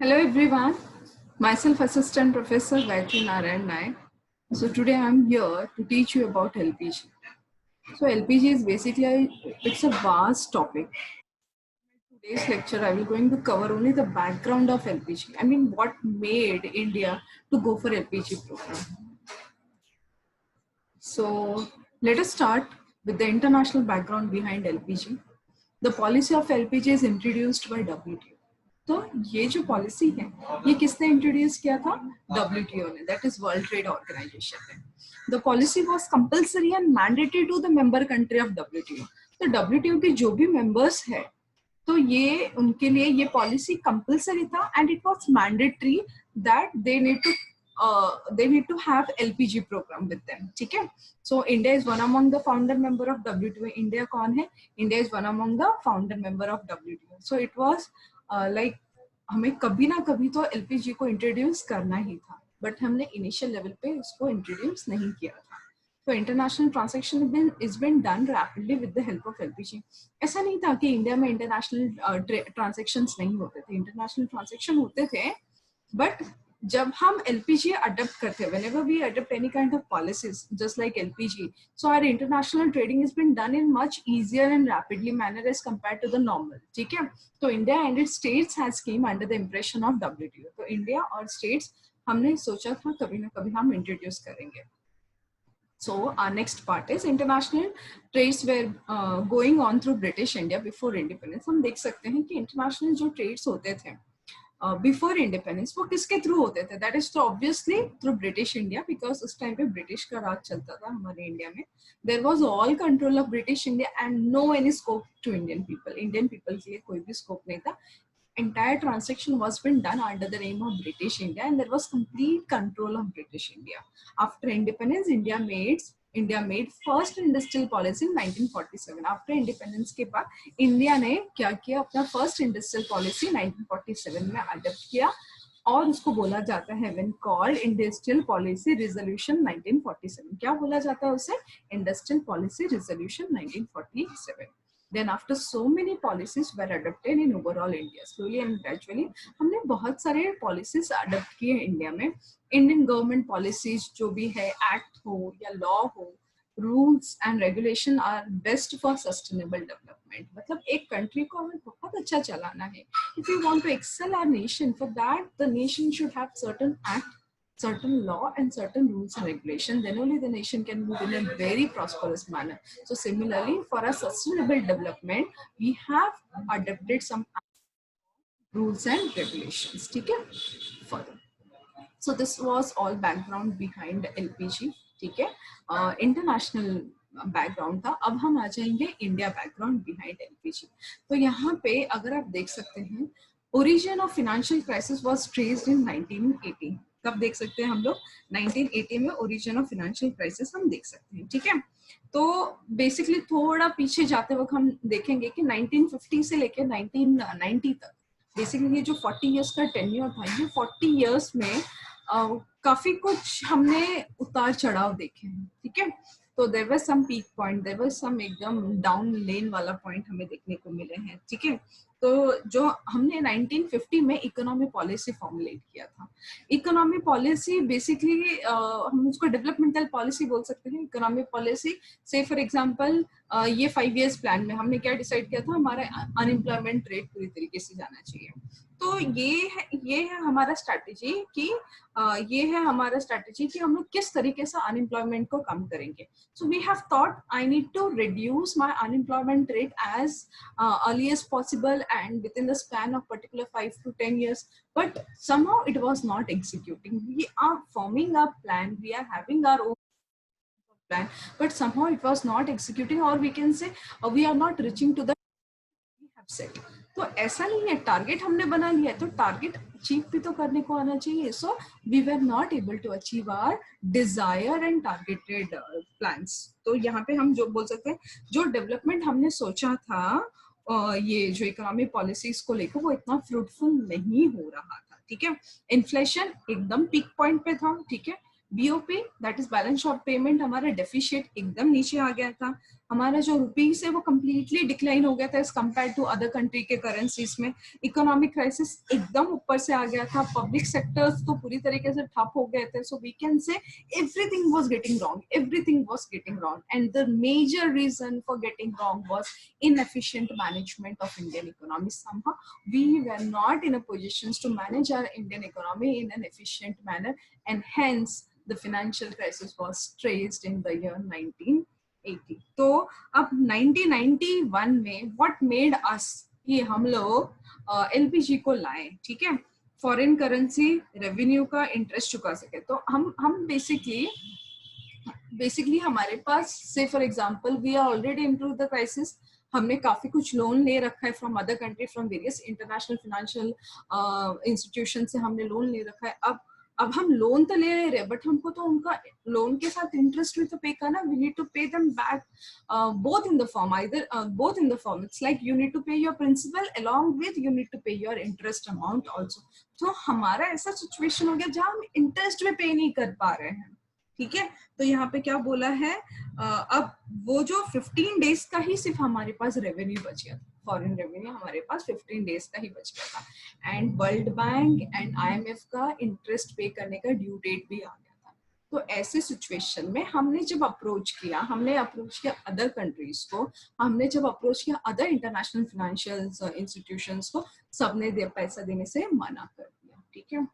Hello everyone, myself Assistant Professor Gayatri Narayan Naik. So today I'm here to teach you about LPG. So LPG is it's a vast topic. In today's lecture I will going to cover only the background of LPG. I mean what made India to go for LPG program. So let us start with the international background behind LPG. The policy of LPG is introduced by WTO. तो ये जो policy है ये किसने introduce किया था? WTO ने, that is world trade organization ने. The policy was compulsory and mandatory to the member country of WTO. तो WTO के जो भी मेंबर्स है तो ये उनके लिए ये पॉलिसी कंपल्सरी था and it was mandatory that they need to have LPG program with them. ठीक है. So India is one among the founder member of WTO. India कौन है? India is one among the founder member of WTO. So it was like हमें कभी ना कभी तो LPG को इंट्रोड्यूस करना ही था, बट हमने इनिशियल लेवल पे उसको इंट्रोड्यूस नहीं किया था. तो international transaction is been done rapidly with the help of LPG. ऐसा नहीं था कि इंडिया में इंटरनेशनल ट्रांसैक्शंस नहीं होते थे, इंटरनेशनल ट्रांसैक्शन होते थे, बट जब हम LPG अडॉप्ट करते हैं, whenever we adopt any kind of policies just like LPG, so our international trading has been done in much easier and rapidly manner as compared to the normal. ठीक है. तो India and its states has came under the impression of WTO. तो India और states हमने सोचा था कभी ना कभी हम इंट्रोड्यूस करेंगे. So our next part is international trades were going on through British India before independence. हम देख सकते हैं कि international जो trades होते थे बिफोर इंडिपेंडेंस वो किसके थ्रू होते थे? That is obviously through British India, because उस टाइम पे ब्रिटिश का राज चलता था हमारे इंडिया में. There was all control of British India and no any scope to Indian people. Indian people के लिए कोई भी स्कोप नहीं था. Entire transaction was been done under the name of British India and there was complete control of British India. After independence, India made first industrial policy in 1947. After independence के बाद India ने क्या किया? अपना first industrial policy 1947 में adopt किया और उसको बोला जाता है when called industrial policy resolution 1947. क्या बोला जाता है उसे? Industrial policy resolution 1947. Then after so many policies were adopted in overall India, slowly and gradually हमने बहुत सारे policies adopt किए इंडिया में. इंडियन गवर्नमेंट पॉलिसीज जो भी है, एक्ट हो या लॉ हो, rules and regulation are best for sustainable development. मतलब एक कंट्री को हमें बहुत अच्छा चलाना है. If you want to excel our nation, for that the nation should have certain act, certain law and certain rules and regulations. Then only the nation can move in a very prosperous manner. So similarly, for a sustainable development, we have adopted some rules and regulations. ठीक है? Further. So this was all background behind LPG. ठीक है? International background था. अब हम आ जाएंगे India background behind LPG. तो यहाँ पे अगर आप देख सकते हैं, origin of financial crisis was traced in 1980. कब देख सकते हैं हम लोग? 1980 में ओरिजिन ऑफ फाइनेंशियल क्राइसिस हम देख सकते हैं. ठीक है. तो बेसिकली थोड़ा पीछे जाते वक्त हम देखेंगे कि 1950 से लेकर 1990 तक बेसिकली ये जो 40 इयर्स का टेन्योर था, ये 40 इयर्स में काफी कुछ हमने उतार चढ़ाव देखे हैं. ठीक है. तो there was some peak point, there was some एकदम डाउन लेन वाला पॉइंट हमें देखने को मिले हैं. ठीक है. तो जो हमने 1950 में इकोनॉमी पॉलिसी फॉर्मुलेट किया था. इकोनॉमी पॉलिसी बेसिकली हम उसको डेवलपमेंटल पॉलिसी बोल सकते हैं. इकोनॉमी पॉलिसी से फॉर एग्जांपल ये 5 इयर्स प्लान में हमने क्या डिसाइड किया था? हमारा अनएम्प्लॉयमेंट रेट पूरी तरीके से जाना चाहिए. तो ये है हमारा स्ट्रैटेजी कि हम लोग किस तरीके से अनएम्प्लॉयमेंट को कम करेंगे. So we have thought I need to reduce my unemployment rate as early as possible and within the span of particular 5 to 10 years, but somehow it was not executing. We are forming a plan, we are having our own plan, but somehow it was not executing, or we can say we are not reaching to the we have set. तो ऐसा नहीं है, target हमने बना लिया है तो target achieve भी तो करने को आना चाहिए. So we were not able to achieve our desire and targeted plans. तो यहाँ पे हम जो बोल सकते हैं, जो डेवलपमेंट हमने सोचा था ये जो इकोनॉमिक पॉलिसीज को लेकर, वो इतना फ्रूटफुल नहीं हो रहा था. ठीक है. इन्फ्लेशन एकदम पीक पॉइंट पे था. ठीक है. BOP that is balance of payment, हमारा डेफिशिएट एकदम नीचे आ गया था. हमारा जो रुपीस है वो कम्प्लीटली डिक्लाइन हो गया था as compare to other country के करेंसीज में। इकोनॉमिक क्राइसिस एकदम ऊपर से आ गया था, पब्लिक सेक्टर्स तो पूरी तरीके से ठप हो गए थे। So we can say everything was getting wrong, everything was getting wrong, and the major reason for getting wrong was inefficient management of Indian economy. Somehow we were not in a position to manage our Indian economy in an efficient manner, and hence the financial crisis was traced in the year 1980. तो अब 1991 में what made us कि हम लोग LPG को लाए, ठीक है, फॉरेन करेंसी रेवेन्यू का इंटरेस्ट चुका सके। तो हम बेसिकली हमारे पास से for example we are already into the crisis, हमने काफी कुछ लोन ले रखा है from other country, from various international financial institution से हमने लोन ले रखा है। अब हम लोन तो ले रहे हैं बट हमको तो उनका लोन के साथ इंटरेस्ट भी तो पे करना, we need to pay them back both in the form, either both in the form, it's like you need to pay your principal along with you need to pay your interest amount also. तो हमारा ऐसा situation हो गया जहां हम interest भी पे नहीं कर पा रहे हैं, ठीक है। तो यहाँ पे क्या बोला है, अब वो जो 15 डेज का ही सिर्फ हमारे पास रेवेन्यू बच गया था, फॉरेन रेवेन्यू हमारे पास 15 डेज का ही बच गया था, and world bank and IMF का इंटरेस्ट पे करने का ड्यू डेट भी आ गया था। तो ऐसे सिचुएशन में हमने जब अप्रोच किया अदर कंट्रीज को, हमने जब अप्रोच किया अदर इंटरनेशनल फाइनेंशियल इंस्टीट्यूशंस को, सबने पैसा देने से मना कर दिया, ठीक है।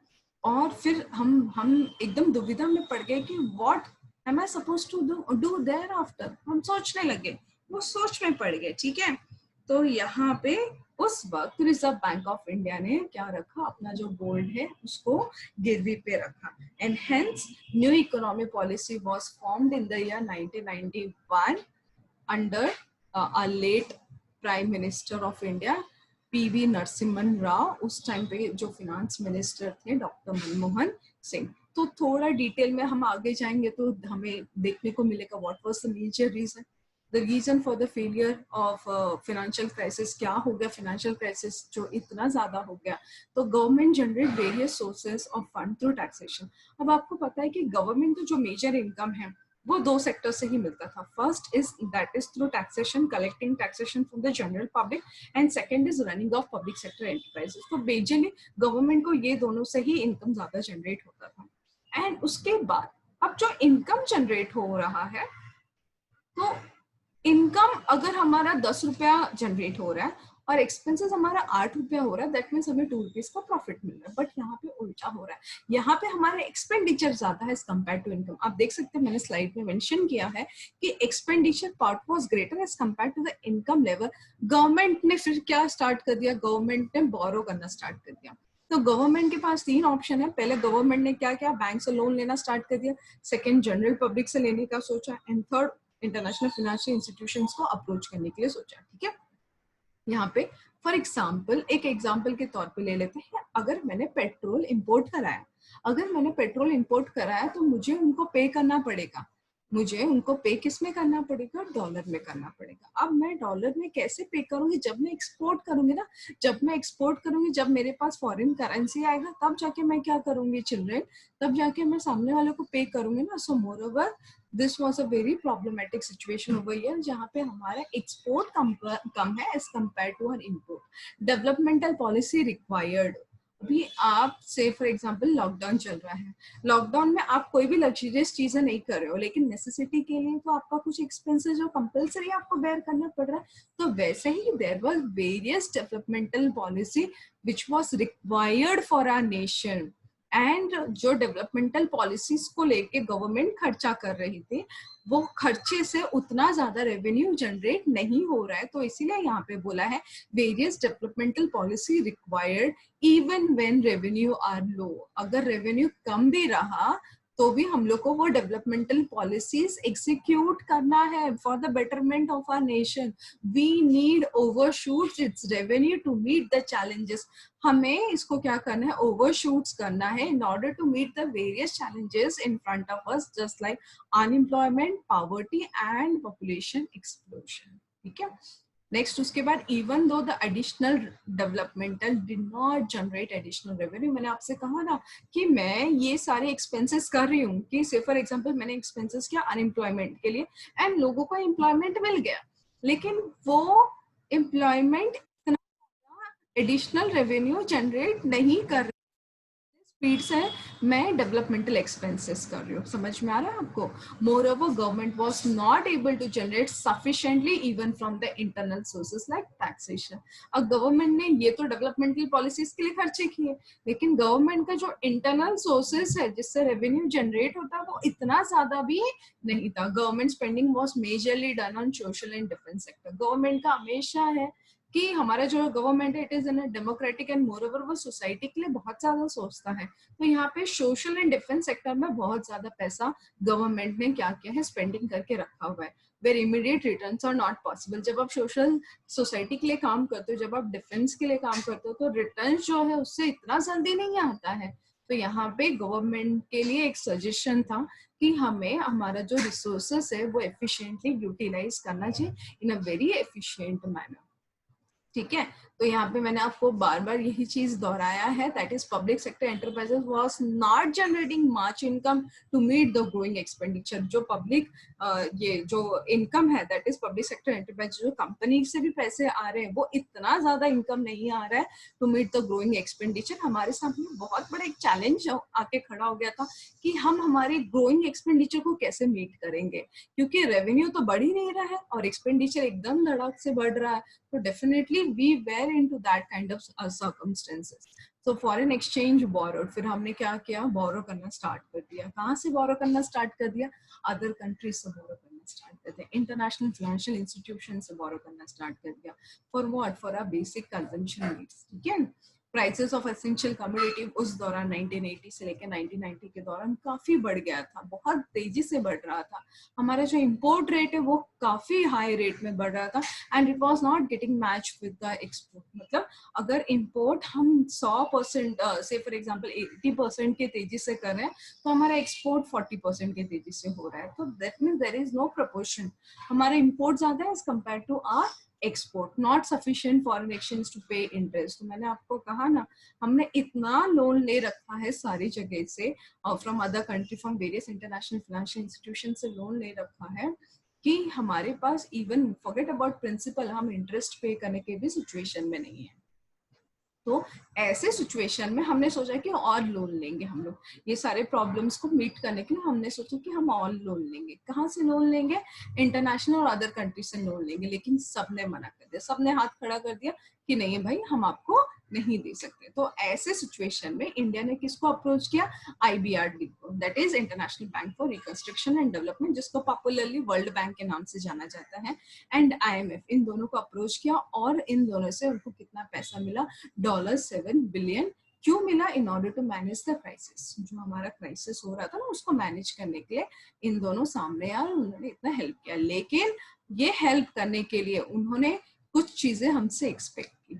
और फिर हम एकदम दुविधा में पड़ गए कि what am I suppose to do thereafter, हम सोचने लगे, वो सोच में पड़ गए, ठीक है। तो यहाँ पे उस वक्त रिजर्व बैंक ऑफ इंडिया ने क्या रखा, अपना जो गोल्ड है उसको गिरवी पे रखा, and hence new economy policy was formed in the year 1991 under a late prime minister of India PV Narasimhan Rao. उस टाइम पे जो फिनेंस मिनिस्टर थे डॉक्टर मनमोहन सिंह। तो थोड़ा डिटेल में हम आगे जाएंगे तो हमें देखने को मिलेगा what was the major reason, the reason for the failure of financial crisis. क्या हो गया फाइनेंशियल क्राइसिस जो इतना ज्यादा हो गया, तो government generate various sources of fund through taxation. अब आपको पता है कि गवर्नमेंट को जो मेजर इनकम है वो दो सेक्टर से ही मिलता था, first is that is through taxation, collecting taxation from the general public, and second is running of public sector enterprises. तो बेसिकली गवर्नमेंट को ये दोनों से ही इनकम ज्यादा जनरेट होता था। एंड उसके बाद अब जो इनकम जनरेट हो रहा है, तो इनकम अगर हमारा 10 रुपया जनरेट हो रहा है और एक्सपेंसेस हमारा 8 रुपया हो रहा है, दैट मीन्स हमें 2 रुपीज का प्रॉफिट मिल रहा है। बट यहाँ पे उल्टा हो रहा है, यहाँ पे हमारा एक्सपेंडिचर ज्यादा है एज कम्पेयर टू इनकम। आप देख सकते हैं मैंने स्लाइड में मेंशन किया है कि expenditure part was greater as compare to the income level. Government ने फिर क्या स्टार्ट कर दिया, गवर्नमेंट ने बोरो करना स्टार्ट कर दिया। तो गवर्नमेंट के पास 3 ऑप्शन है, पहले गवर्नमेंट ने क्या किया, बैंक से लोन लेना स्टार्ट कर दिया, सेकेंड जनरल पब्लिक से लेने का सोचा, and third international financial institutions को अप्रोच करने के लिए सोचा, ठीक है। यहाँ पे फॉर एग्जाम्पल एक एग्जाम्पल के तौर पे ले लेते हैं, अगर मैंने पेट्रोल इंपोर्ट कराया तो मुझे उनको पे करना पड़ेगा, मुझे उनको पे किस में करना पड़ेगा, डॉलर में करना पड़ेगा। अब मैं डॉलर में कैसे पे करूंगी, जब मैं एक्सपोर्ट करूंगी ना, जब मेरे पास फॉरेन करेंसी आएगा तब जाके मैं क्या करूंगी चिल्ड्रेन, तब जाके मैं सामने वाले को पे करूंगी ना। So more over this was a very problematic situation over here, जहाँ पे हमारा एक्सपोर्ट कम है as compare to our import. Developmental policy required. अभी आप से फॉर एग्जांपल लॉकडाउन चल रहा है, लॉकडाउन में आप कोई भी लग्जरियस चीजें नहीं कर रहे हो, लेकिन नेसेसिटी के लिए तो आपका कुछ एक्सपेंसेस जो कंपलसरी आपको बेयर करना पड़ रहा है। तो वैसे ही there was various developmental policy which was required for our nation, and जो डेवलपमेंटल पॉलिसीज को लेके गवर्नमेंट खर्चा कर रही थी, वो खर्चे से उतना ज्यादा रेवेन्यू जनरेट नहीं हो रहा है। तो इसीलिए यहाँ पे बोला है various developmental policy required even when revenue are low. अगर रेवेन्यू कम भी रहा तो भी हम लोग को वो डेवलपमेंटल पॉलिसीज एग्जीक्यूट करना है for the betterment of our nation. We need overshoot its revenue to meet the challenges. हमें इसको क्या करना है, ओवरशूट्स करना है in order to meet the various challenges in front of us, just like unemployment, poverty and population explosion, ठीक है। Next उसके बाद even though the additional developmental did not generate additional revenue, मैंने आपसे कहा ना कि मैं ये सारे एक्सपेंसेस कर रही हूँ कि से फॉर एग्जांपल मैंने एक्सपेंसेस किया अनएम्प्लॉयमेंट के लिए एंड लोगों को एम्प्लॉयमेंट मिल गया, लेकिन वो एम्प्लॉयमेंट एडिशनल रेवेन्यू जनरेट नहीं कर स्पीड से मैं डेवलपमेंटल एक्सपेंसेस कर रही हूँ। समझ में आ रहा है आपको? Moreover government was not able to generate sufficiently even from the internal sources like taxation. अब गवर्नमेंट ने ये तो डेवलपमेंटल पॉलिसीज के लिए खर्चे किए, लेकिन गवर्नमेंट का जो इंटरनल सोर्सेस है जिससे रेवेन्यू जनरेट होता है वो इतना ज्यादा भी नहीं था। Government spending was majorly done on social and defence sector. Government का हमेशा है कि हमारा जो गवर्नमेंट है it is in democratic and more over वो सोसाइटी के लिए बहुत ज्यादा सोचता है, तो यहाँ पे सोशल एंड डिफेंस सेक्टर में बहुत ज्यादा पैसा गवर्नमेंट ने क्या किया है स्पेंडिंग करके रखा हुआ है, where immediate returns are not possible. जब आप सोशल सोसाइटी के लिए काम करते हो, जब आप डिफेंस के लिए काम करते हो, तो रिटर्न जो है उससे इतना जल्दी नहीं आता है। तो यहाँ पे गवर्नमेंट के लिए एक सजेशन था कि हमें हमारा जो रिसोर्सेस है वो एफिशिएंटली यूटिलाइज करना चाहिए इन अ वेरी एफिशिएंट मैनर। ठीक है, तो यहाँ पे मैंने आपको बार बार यही चीज दोहराया है, that is public sector enterprises was not generating much income to meet the growing expenditure. जो पब्लिक ये जो इनकम है that is public sector enterprise, जो कंपनी से भी पैसे आ रहे हैं वो इतना ज्यादा इनकम नहीं आ रहा है to meet the growing expenditure. हमारे सामने बहुत बड़ा एक चैलेंज आके खड़ा हो गया था कि हम हमारे ग्रोइंग एक्सपेंडिचर को कैसे मीट करेंगे, क्योंकि रेवेन्यू तो बढ़ ही नहीं रहा है और एक्सपेंडिचर एकदम धड़ाक से बढ़ रहा है। तो definitely we were into that kind of circumstances. So foreign exchange borrowed, फिर हमने क्या किया, बोरो करना स्टार्ट कर दिया। कहाँ से बोरो करना स्टार्ट कर दिया? अदर कंट्रीज से बोरो करना स्टार्ट कर दिया, इंटरनेशनल फाइनेंशियल इंस्टीट्यूशन से बोरो करना स्टार्ट कर दिया। For what? For our basic consumption needs. ठीक है, प्राइसेस ऑफ एसेंशियल कमोडिटी उस दौरान 1980 से लेकर 1990 के दौरान काफी बढ़ गया था, बहुत तेजी से बढ़ रहा था। हमारा जो इम्पोर्ट रेट है वो काफी हाई रेट में बढ़ रहा था and it was not getting match with the export. मतलब अगर इम्पोर्ट हम 100% से फॉर एग्जांपल 80% के तेजी से कर रहे हैं तो हमारा एक्सपोर्ट 40% के तेजी से हो रहा है, तो that means there is no proportion. हमारा इम्पोर्ट ज्यादा है as compare to our export, not sufficient foreign exchange to pay interest. तो मैंने आपको कहा ना, हमने इतना लोन ले रखा है सारी जगह से, from other country, from various international financial institution से लोन ले रखा है कि हमारे पास इवन फॉरगेट अबाउट प्रिंसिपल, हम इंटरेस्ट पे करने के भी सिचुएशन में नहीं है। तो ऐसे सिचुएशन में हमने सोचा कि और लोन लेंगे हम लोग, ये सारे प्रॉब्लम्स को मीट करने के लिए हमने सोचा कि हम और लोन लेंगे। कहाँ से लोन लेंगे? इंटरनेशनल और अदर कंट्री से लोन लेंगे, लेकिन सबने मना कर दिया, सबने हाथ खड़ा कर दिया कि नहीं भाई हम आपको नहीं दे सकते। तो ऐसे सिचुएशन में इंडिया ने किसको अप्रोच किया? IBRD को, that is international bank for reconstruction and development, जिसको पॉपुलरली वर्ल्ड बैंक के नाम से जाना जाता है, एंड IMF, इन दोनों को अप्रोच किया और इन दोनों से उनको कितना पैसा मिला? $7 बिलियन। क्यों मिला? In order to manage the crisis, जो हमारा क्राइसिस हो रहा था ना उसको मैनेज करने के लिए इन दोनों सामने आए, उन्होंने इतना हेल्प किया। लेकिन ये हेल्प करने के लिए उन्होंने कुछ चीजें हमसे एक्सपेक्ट की।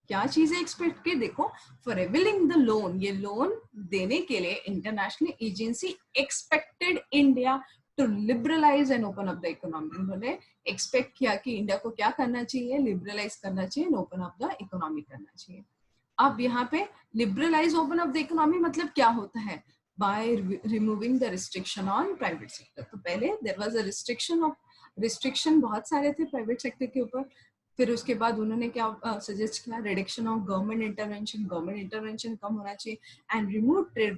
क्या चीजें एक्सपेक्ट की? देखो, फॉर अवेलिंग द लोन, ये लोन देने के लिए international agency expected India to liberalise and open up the economy. उन्होंने एक्सपेक्ट किया कि इंडिया को क्या करना चाहिए? लिबरलाइज करना चाहिए, ओपन अप द इकोनॉमी करना चाहिए। अब यहाँ पे liberalise open up the economy मतलब क्या होता है? By removing the restriction on private sector. तो पहले देयर वाज अ रिस्ट्रिक्शन बहुत सारे थे प्राइवेट सेक्टर के ऊपर, फिर उसके बाद उन्होंने क्या सजेस्ट किया? रिडक्शन ऑफ गवर्नमेंट इंटरवेंशन कम होना चाहिए and remove trade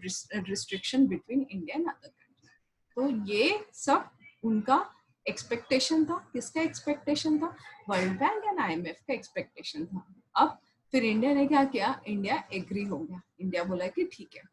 restriction between India and other country. तो ये सब उनका एक्सपेक्टेशन था। किसका एक्सपेक्टेशन था? वर्ल्ड बैंक एंड IMF का एक्सपेक्टेशन था। अब फिर इंडिया ने क्या किया? इंडिया एग्री हो गया, इंडिया बोला कि ठीक है।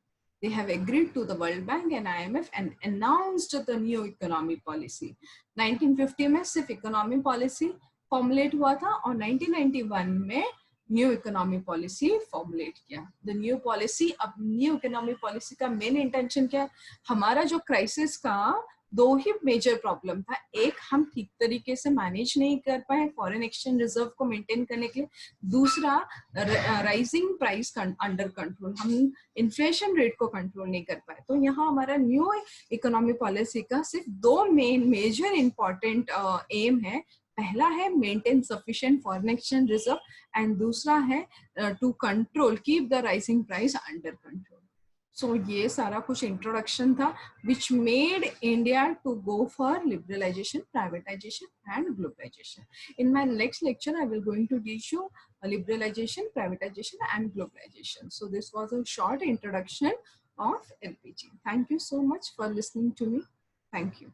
They have agreed to the World Bank and IMF and announced the new economic policy. 1950 में सिर्फ इकोनॉमी पॉलिसी फॉर्मुलेट हुआ था और 1991 में न्यू इकोनॉमी पॉलिसी फॉर्मुलेट किया। द न्यू पॉलिसी, अब न्यू इकोनॉमी पॉलिसी का मेन इंटेंशन क्या है? हमारा जो क्राइसिस का दो ही मेजर प्रॉब्लम था, एक हम ठीक तरीके से मैनेज नहीं कर पाए फॉरेन एक्सचेंज रिजर्व को मेंटेन करने के लिए, दूसरा राइजिंग प्राइस अंडर कंट्रोल, हम इन्फ्लेशन रेट को कंट्रोल नहीं कर पाए। तो यहाँ हमारा न्यू इकोनॉमी पॉलिसी का सिर्फ दो मेन मेजर इंपॉर्टेंट एम है पहला है maintain sufficient foreign exchange reserve and दूसरा है to control keep the rising price under control. So ये सारा कुछ इंट्रोडक्शन था which made India to go for liberalization, privatization and globalization. In my next lecture, I will going to teach you liberalization, privatization and globalization. So this was a short introduction of LPG. Thank you so much for listening to me. Thank you.